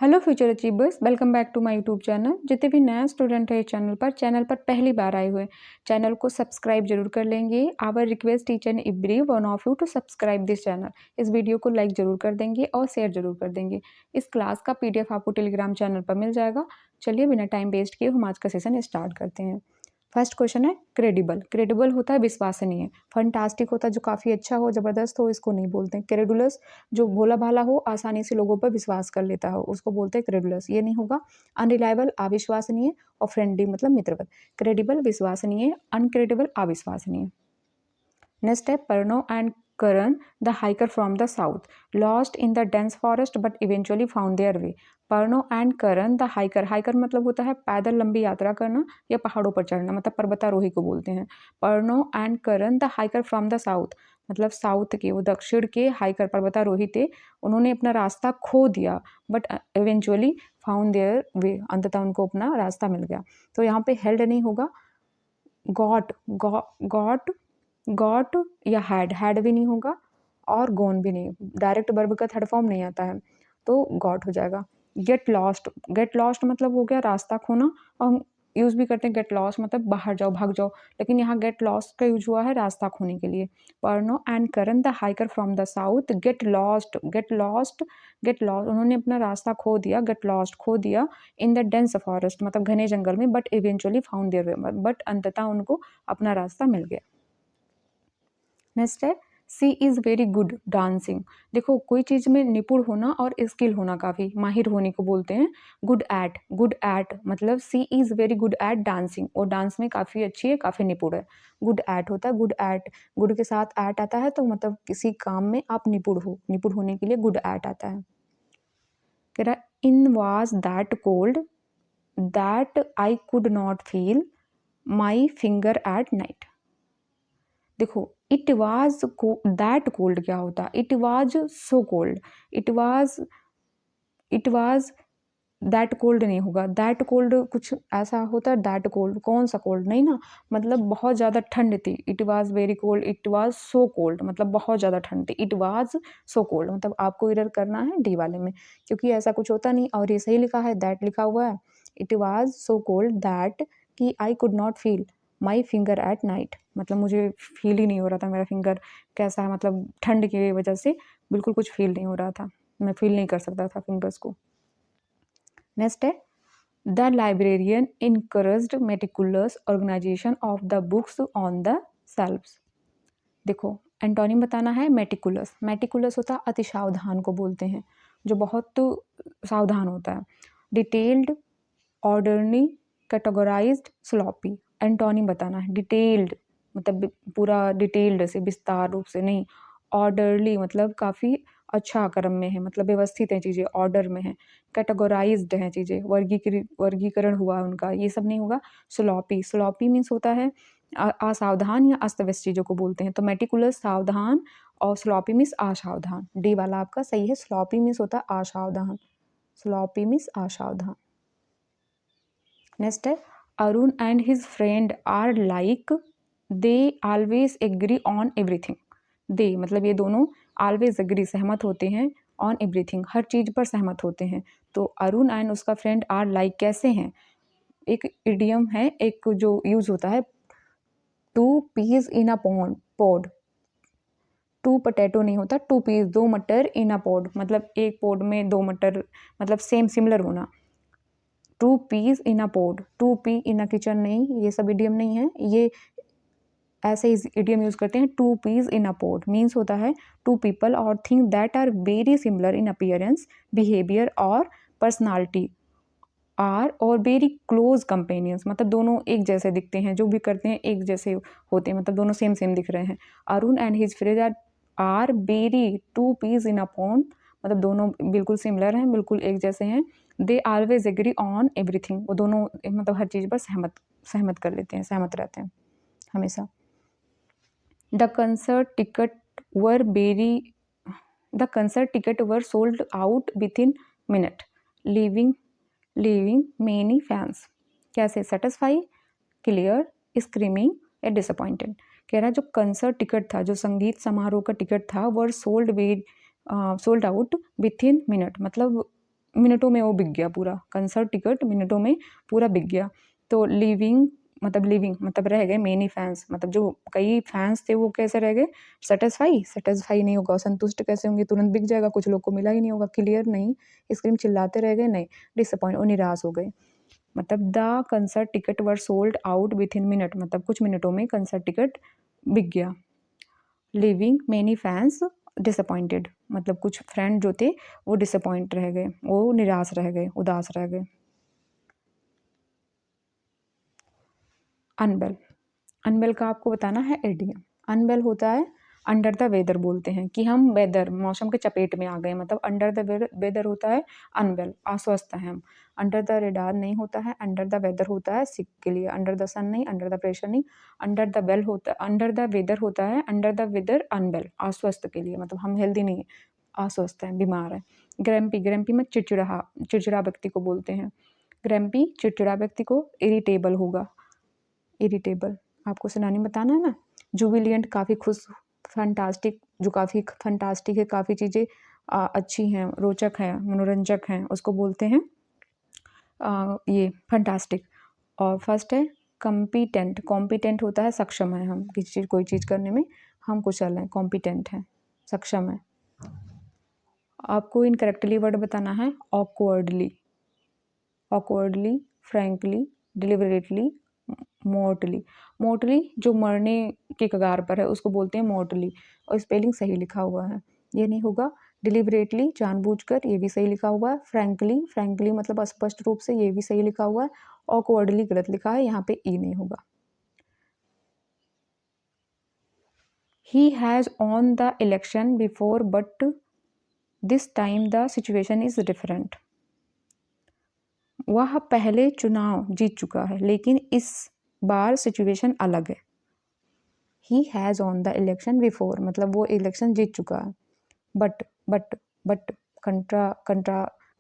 Hello future achievers, welcome back to my YouTube channel. जितने भी नया स्टूडेंट है इस चैनल पर पहली बार आए हुए चैनल को सब्सक्राइब जरूर कर लेंगे। Our request each and every one of you to subscribe this channel. इस वीडियो को लाइक जरूर कर देंगे और शेयर जरूर कर देंगे। इस क्लास का पीडीएफ आपको टेलीग्राम चैनल पर मिल जाएगा। चलिए बिना टाइम वेस्ट किए हम आज का सेशन स्टार्ट करते हैं। फर्स्ट क्वेश्चन है क्रेडिबल। क्रेडिबल होता है विश्वसनीय। फंटास्टिक होता है जो काफ़ी अच्छा हो, ज़बरदस्त हो, इसको नहीं बोलते हैं। क्रेडुलस जो भोला भाला हो, आसानी से लोगों पर विश्वास कर लेता हो, उसको बोलते हैं क्रेडुलस। ये नहीं होगा। अनरिलायबल अविश्वसनीय और फ्रेंडली मतलब मित्रवत। क्रेडिबल विश्वसनीय, अनक्रेडिबल अविश्वसनीय। Next है Parno and Karan, the hiker from the south, lost in the dense forest but eventually found their way. Parno and Karan, the hiker, hiker मतलब होता है पैदल लंबी यात्रा करना या पहाड़ों पर चढ़ना, मतलब पर्वतारोही को बोलते हैं। Parno and Karan, the hiker from the south, मतलब साउथ के, वो दक्षिण के हाइकर पर्वतारोही थे। उन्होंने अपना रास्ता खो दिया but eventually found their way, अंततः उनको अपना रास्ता मिल गया। तो यहाँ पे हेल्ड नहीं होगा। गॉट गॉट या हैड भी नहीं होगा और गोन भी नहीं। डायरेक्ट वर्ब का थर्ड फॉर्म नहीं आता है तो गॉट हो जाएगा। गेट लॉस्ट मतलब हो गया रास्ता खोना, और हम यूज़ भी करते हैं गेट लॉस्ट मतलब बाहर जाओ, भाग जाओ, लेकिन यहाँ गेट लॉस्ट का यूज हुआ है रास्ता खोने के लिए। पर्नो and Karan the hiker from the south get lost उन्होंने अपना रास्ता खो दिया, गेट लॉस्ट खो दिया इन द डेंस फॉरेस्ट मतलब घने जंगल में, but eventually found their way, but अंततः उनको अपना रास्ता मिल गया। नेक्स्ट है सी इज़ वेरी गुड डांसिंग। देखो कोई चीज़ में निपुण होना और स्किल होना, काफ़ी माहिर होने को बोलते हैं। गुड एट मतलब she is very good at dancing, और डांस में काफ़ी अच्छी है, काफ़ी निपुण है। गुड एट होता है, गुड एट, गुड के साथ एट आता है तो मतलब किसी काम में आप निपुण हो, निपुण होने के लिए गुड एट आता है। कह रहा in was that cold that I could not feel my finger at night. देखो इट वाज दैट कोल्ड क्या होता है, it was so cold, it was that cold नहीं होगा। दैट कोल्ड कुछ ऐसा होता है, दैट कोल्ड कौन सा कोल्ड, नहीं ना, मतलब बहुत ज़्यादा ठंड थी। It was very cold, it was so cold मतलब बहुत ज़्यादा ठंड थी। इट वाज सो कोल्ड मतलब आपको इरर करना है डी वाले में, क्योंकि ऐसा कुछ होता नहीं और ये सही लिखा है, दैट लिखा हुआ है। It was so cold that कि I could not feel my finger at night, मतलब मुझे फील ही नहीं हो रहा था मेरा फिंगर कैसा है, मतलब ठंड की वजह से बिल्कुल कुछ फील नहीं हो रहा था, मैं फील नहीं कर सकता था फिंगर्स को। नेक्स्ट है the librarian encouraged meticulous organization of the books on the shelfs. देखो एंटोनिम बताना है मेटिकुलस। मेटिकुलस होता है अति सावधान को बोलते हैं, जो बहुत सावधान होता है। Detailed, orderly, categorised, sloppy. Antonym बताना है। डिटेल्ड मतलब पूरा डिटेल्ड से, विस्तार रूप से नहीं। ऑर्डरली मतलब काफ़ी अच्छा क्रम में है, मतलब व्यवस्थित है चीज़ें, ऑर्डर में है। कैटेगराइज्ड हैं चीज़ें, वर्गीकरण हुआ है उनका, ये सब नहीं होगा। स्लॉपी मीन्स होता है असावधान या अस्त व्यस्त चीज़ों को बोलते हैं। तो मेटिकुलस सावधान और स्लॉपी मीन्स असावधान। डी वाला आपका सही है। स्लॉपी मीन्स होता है असावधान, स्लॉपी मीन्स असावधान। नेक्स्ट है Arun and his friend are like they always agree on everything. They मतलब ये दोनों ऑलवेज एग्री सहमत होते हैं, ऑन एवरीथिंग हर चीज़ पर सहमत होते हैं। तो अरुण एंड उसका फ्रेंड आर लाइक कैसे हैं, एक इडियम है, एक जो यूज होता है, two peas in a pod. Two potato नहीं होता, टू पीस दो मटर इन अ पॉड, मतलब एक पॉड में दो मटर, मतलब सेम सिमिलर होना। Two peas in a pod, two pea in a kitchen नहीं, ये सब इडियम नहीं है, ये ऐसे इडियम यूज करते हैं। Two peas in a pod means होता है टू पीपल और thing that are very similar in appearance, behaviour और पर्सनालिटी आर और वेरी क्लोज कंपेनियंस, मतलब दोनों एक जैसे दिखते हैं, जो भी करते हैं एक जैसे होते हैं, मतलब दोनों सेम सेम दिख रहे हैं। Arun and his friend are very two peas in a pond, मतलब दोनों बिल्कुल सिमिलर हैं, बिल्कुल एक जैसे हैं। They always agree on everything, वो दोनों मतलब हर चीज़ पर सहमत कर लेते हैं, सहमत रहते हैं हमेशा। The concert ticket were sold out with in minute, living many fans. कैसे, सेटिस्फाई, क्लियर, स्क्रीमिंग या डिसअपॉइंटेड। कह रहा है जो कंसर्ट टिकट था, जो संगीत समारोह का टिकट था, were sold out with in minute, मतलब मिनटों में वो बिक गया पूरा, कंसर्ट टिकट मिनटों में पूरा बिक गया। तो लिविंग मतलब रह गए मेनी फैंस, मतलब जो कई फैंस थे वो कैसे रह गए, सेटिस्फाई नहीं होगा, संतुष्ट कैसे होंगे, तुरंत बिक जाएगा, कुछ लोग को मिला ही नहीं होगा, क्लियर नहीं, स्क्रीन चिल्लाते रह गए, नहीं, डिसअपॉइंट और निराश हो गए। मतलब the concert ticket were sold out with in minute, मतलब कुछ मिनटों में कंसर्ट टिकट बिक गया। लिविंग मेनी फैंस डिसअपॉइंटेड, मतलब कुछ फ्रेंड जो थे वो डिसअपॉइंट रह गए, वो निराश रह गए, उदास रह गए। अनवेल का आपको बताना है एडियम। अनवेल होता है अंडर द वेदर, बोलते हैं कि हम वेदर मौसम के चपेट में आ गए, मतलब अंडर द वेदर होता है अनवेल, अस्वस्थ हैं हम। अंडर द रेडार नहीं होता है, अंडर द वेदर होता है सिक के लिए, अंडर द सन नहीं, अंडर द प्रेशर नहीं, अंडर द वेदर होता है, अंडर द वेदर अनवेल, अस्वस्थ के लिए, मतलब हम हेल्दी नहीं है, अस्वस्थ हैं, बीमार है। ग्रैम्पी में चिड़चिड़ा व्यक्ति को बोलते हैं। ग्रैम्पी चिड़चिड़ा व्यक्ति को इरिटेबल होगा, इरिटेबल। आपको सिनोनिम बताना है ना। जुबिलियंट काफ़ी खुश, फैंटास्टिक जो काफ़ी फैंटास्टिक है, काफ़ी चीज़ें अच्छी हैं, रोचक हैं, मनोरंजक हैं, उसको बोलते हैं ये फैंटास्टिक। और फर्स्ट है कॉम्पिटेंट होता है सक्षम है, हम किसी चीज़ कोई चीज़ करने में हम कुशल हैं, कॉम्पिटेंट हैं, सक्षम है। आपको इनकरेक्टली वर्ड बताना है ऑकवर्डली, फ्रैंकली, डिलिबरेटली, मोर्टली जो मरने के कगार पर है उसको बोलते हैं मोर्टली, और स्पेलिंग सही लिखा हुआ है, ये नहीं होगा। डिलिबरेटली जानबूझकर, ये भी सही लिखा हुआ है। फ्रैंकली मतलब स्पष्ट रूप से, ये भी सही लिखा हुआ है। ऑकवर्डली गलत लिखा है, यहाँ पे ई नहीं होगा। He has on the election before but this time the situation is different. वह पहले चुनाव जीत चुका है लेकिन इस बार सिचुएशन अलग है। He has on the election before मतलब वो इलेक्शन जीत चुका है। बट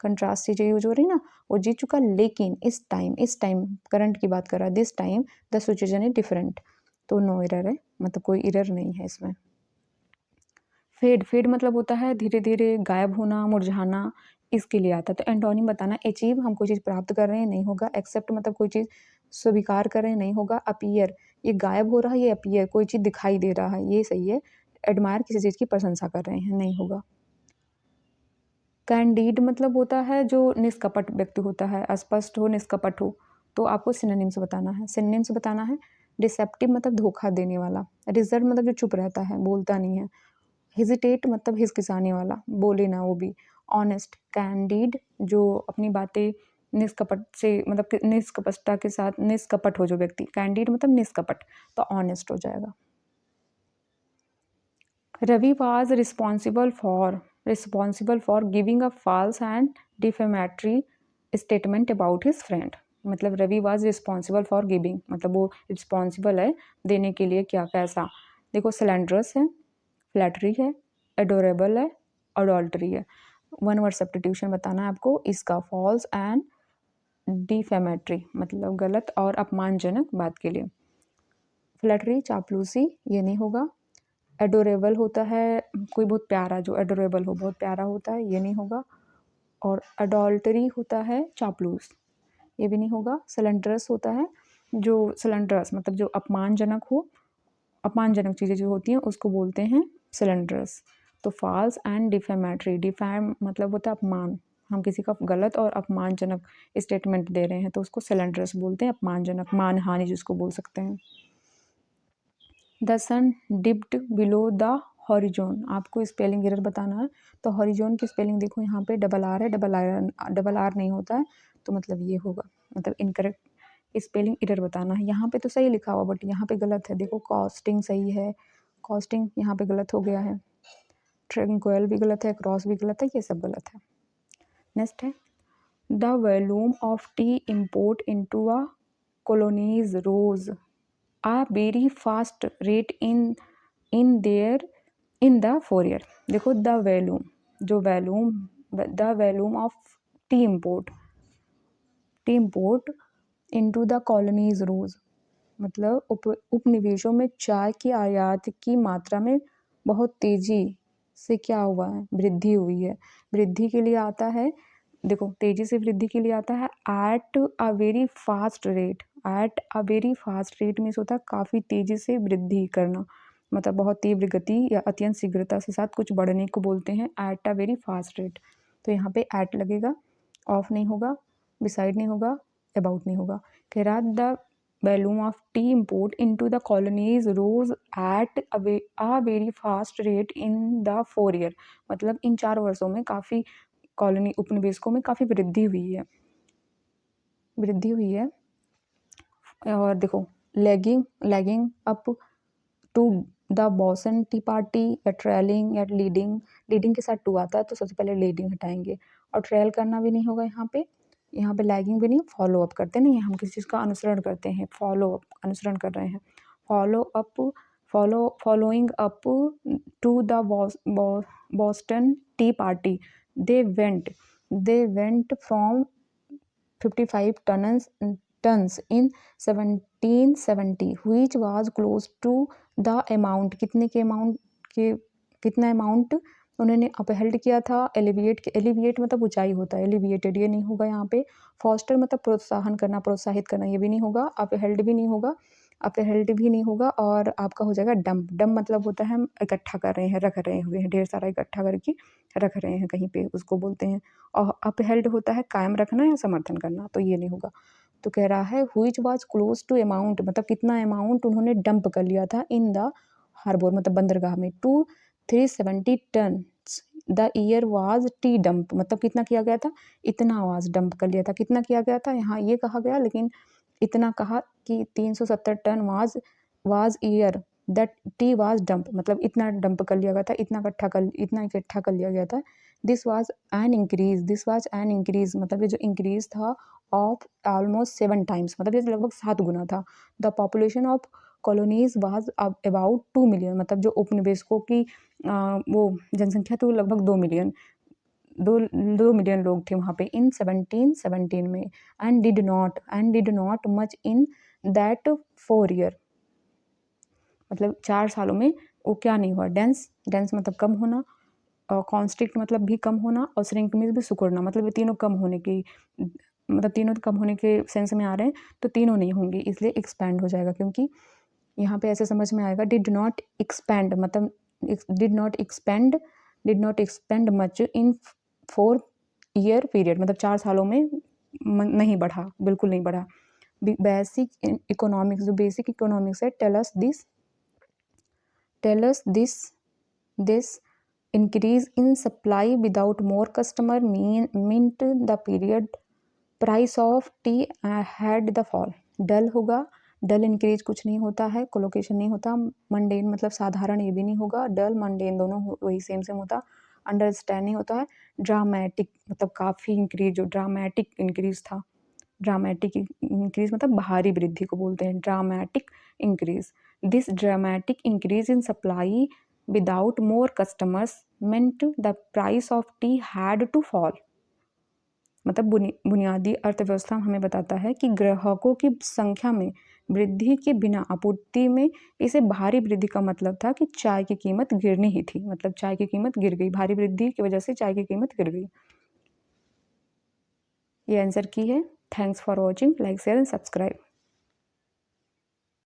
कंट्रास्ट चीज़ें यूज हो रही ना, वो जीत चुका लेकिन इस टाइम करंट की बात कर रहा है, this time the situation is different, तो नो एरर है, मतलब कोई एरर नहीं है इसमें। फेड मतलब होता है धीरे धीरे गायब होना, मुरझाना, इसके लिए आता है। तो एंटोनिम बताना, अचीव हम कोई चीज़ प्राप्त कर रहे हैं, नहीं होगा। एक्सेप्ट मतलब कोई चीज़ स्वीकार कर रहे हैं, नहीं होगा। अपीयर ये गायब हो रहा है, ये अपीयर कोई चीज़ दिखाई दे रहा है, ये सही है। एडमायर किसी चीज़ की प्रशंसा कर रहे हैं, नहीं होगा। कैंडिड मतलब होता है जो निष्कपट व्यक्ति होता है, अस्पष्ट हो, निष्कपट हो। तो आपको सिनोनिम्स बताना है। सिनोनिम्स बताना है डिसेप्टिव मतलब धोखा देने वाला, रिजर्व मतलब जो चुप रहता है, बोलता नहीं है, हेजिटेट मतलब हिचकिचाने वाला, बोले ना वो भी, ऑनेस्ट, कैंडिड जो अपनी बातें निष्कपट से मतलब निष्कपटता के साथ निष्कपट हो जो व्यक्ति, कैंडिड मतलब निष्कपट, तो ऑनेस्ट हो जाएगा। Ravi was responsible for giving a false and defamatory statement about his friend। मतलब Ravi was responsible for giving मतलब वो रिस्पॉन्सिबल है देने के लिए, क्या कैसा, देखो स्लैंडरस है, फ्लैटरी है, एडोरेबल है, अडोल्ट्री है। वन वर्ड सब्स्टिट्यूशन बताना है आपको इसका, फॉल्स एंड डिफेमेटरी मतलब गलत और अपमानजनक बात के लिए। फ्लैटरी चापलूसी, ये नहीं होगा। एडोरेबल होता है कोई बहुत प्यारा, जो एडोरेबल हो बहुत प्यारा होता है, ये नहीं होगा। और अडोल्टरी होता है चापलूस, ये भी नहीं होगा। सिलेंड्रस होता है जो सिलेंड्रस मतलब जो अपमानजनक हो, अपमानजनक चीज़ें जो होती हैं उसको बोलते हैं सिलेंड्रस। तो फॉल्स एंड डिफेमेटरी, डिफेम मतलब होता है अपमान, हम किसी का गलत और अपमानजनक स्टेटमेंट दे रहे हैं तो उसको सिलेंड्रस बोलते हैं, अपमानजनक, मानहानि जिसको बोल सकते हैं। The sun dipped below the horizon, आपको स्पेलिंग एरर बताना है। तो हॉरिजोन की स्पेलिंग देखो यहाँ पे डबल आर है, डबल आर नहीं होता है, तो मतलब ये होगा, मतलब इनकरेक्ट स्पेलिंग एरर बताना है। यहाँ पे तो सही लिखा हुआ बट यहाँ पे गलत है, देखो कॉस्टिंग सही है, कॉस्टिंग यहाँ पे गलत हो गया है, ट्रैंक्विल भी गलत है, क्रॉस भी गलत है, ये सब गलत है। नेक्स्ट है the volume of tea import into a colonies rose a very fast rate in the Fourier। देखो द वॉल्यूम जो volume, the volume of tea import into the colonies rose मतलब उपनिवेशों में चाय की आयात की मात्रा में बहुत तेजी से क्या हुआ है, वृद्धि हुई है। वृद्धि के लिए आता है देखो तेज़ी से वृद्धि के लिए आता है eight a very fast rate. Eight a very fast rate means होता है काफ़ी तेज़ी से वृद्धि करना, मतलब बहुत तीव्र गति या अत्यंत शीघ्रता के साथ कुछ बढ़ने को बोलते हैं eight a very fast rate. तो यहाँ पे एट लगेगा, ऑफ नहीं होगा, बिसाइड नहीं होगा, अबाउट नहीं होगा। कह रहा the volume of tea import into the colonies rose at a very fast rate in the 4 year. मतलब इन 4 वर्षों में काफ़ी कॉलोनी उपनिवेशकों में काफ़ी वृद्धि हुई है, वृद्धि हुई है। और देखो lagging lagging up to the Boston tea party या ट्रेलिंग या लीडिंग। लीडिंग के साथ टू आता है तो सबसे पहले लीडिंग हटाएंगे, और ट्रेल करना भी नहीं होगा यहाँ पे। यहाँ पे लैगिंग भी नहीं, फॉलो अप करते नहीं, हम किसी चीज़ का अनुसरण करते हैं, फॉलो अप अनुसरण कर रहे हैं। Follow up following up to the Boston tea party they went from 55 tons in 1770 which was close to the amount। कितने के अमाउंट के, कितना अमाउंट उन्होंने अपहेल्ड किया था। एलिविएट मतलब ऊंचाई होता है, एलिविएटेड ये नहीं होगा यहाँ पे। फॉस्टर मतलब प्रोत्साहन करना, प्रोत्साहित करना, ये भी नहीं होगा। अपहेल्ड भी नहीं होगा, अपहेल्ड भी नहीं होगा। और आपका हो जाएगा डंप। डंप मतलब होता है हम इकट्ठा कर रहे हैं, रख रहे हुए हैं, ढेर सारा इकट्ठा करके रख रहे हैं कहीं पे, उसको बोलते हैं। और अपहेल्ड होता है कायम रखना या समर्थन करना, तो ये नहीं होगा। तो कह रहा है which was close to amount, मतलब कितना अमाउंट उन्होंने डंप कर लिया था इन द हार्बर मतलब बंदरगाह में, to 370 ton. The year was tea dump, मतलब कितना किया गया था, इतना आवाज डंप कर लिया था। कितना किया गया था यहाँ ये कहा गया, लेकिन इतना कहा कि 370 ton was year that tea was dump, मतलब इतना डंप कर लिया गया था, इतना इकट्ठा कर लिया गया था। दिस वाज एन इंक्रीज मतलब ये जो इंक्रीज था ऑफ ऑलमोस्ट 7 टाइम्स, मतलब ये लगभग 7 गुना था। The population of colonies was about 2 million, मतलब जो उपनिवेशकों की वो जनसंख्या थी वो लगभग 2 मिलियन लोग थे वहाँ पे इन 1717 में। And did not much in that 4 year, मतलब 4 सालों में वो क्या नहीं हुआ, डेंस मतलब कम होना, और कॉन्स्ट्रिक्ट मतलब भी कम होना, और श्रिंक मीन्स भी सिकुड़ना, मतलब ये तीनों कम होने की, मतलब तीनों कम होने के सेंस में आ रहे हैं, तो तीनों नहीं होंगे, इसलिए एक्सपैंड हो जाएगा। क्योंकि यहाँ पे ऐसे समझ में आएगा डिड नॉट एक्सपैंड, मतलब did not expend much in 4 year period, मतलब 4 सालों में नहीं बढ़ा, बिल्कुल नहीं बढ़ा। बेसिक इकोनॉमिक्स, जो बेसिक इकोनॉमिक्स है, tell us this increase in supply without more customer meant the period price of tea had the fall। डल होगा, डल इंक्रीज कुछ नहीं होता है, कोलोकेशन नहीं होता। मंडेन मतलब साधारण, ये भी नहीं होगा। डल मंडेन दोनों वही सेम होता। अंडरस्टैंड नहीं होता है। ड्रामेटिक मतलब काफ़ी इंक्रीज, जो ड्रामेटिक इंक्रीज था, ड्रामेटिक इंक्रीज मतलब भारी वृद्धि को बोलते हैं dramatic increase. This dramatic increase in supply without more customers meant the price of tea had to fall। मतलब बुनियादी अर्थव्यवस्था हमें बताता है कि ग्राहकों की संख्या में वृद्धि के बिना आपूर्ति में इसे भारी वृद्धि का मतलब था कि चाय की कीमत गिरनी ही थी, मतलब चाय की कीमत गिर गई, भारी वृद्धि की वजह से चाय की कीमत गिर गई। ये आंसर की है। Thanks for watching, like share and subscribe.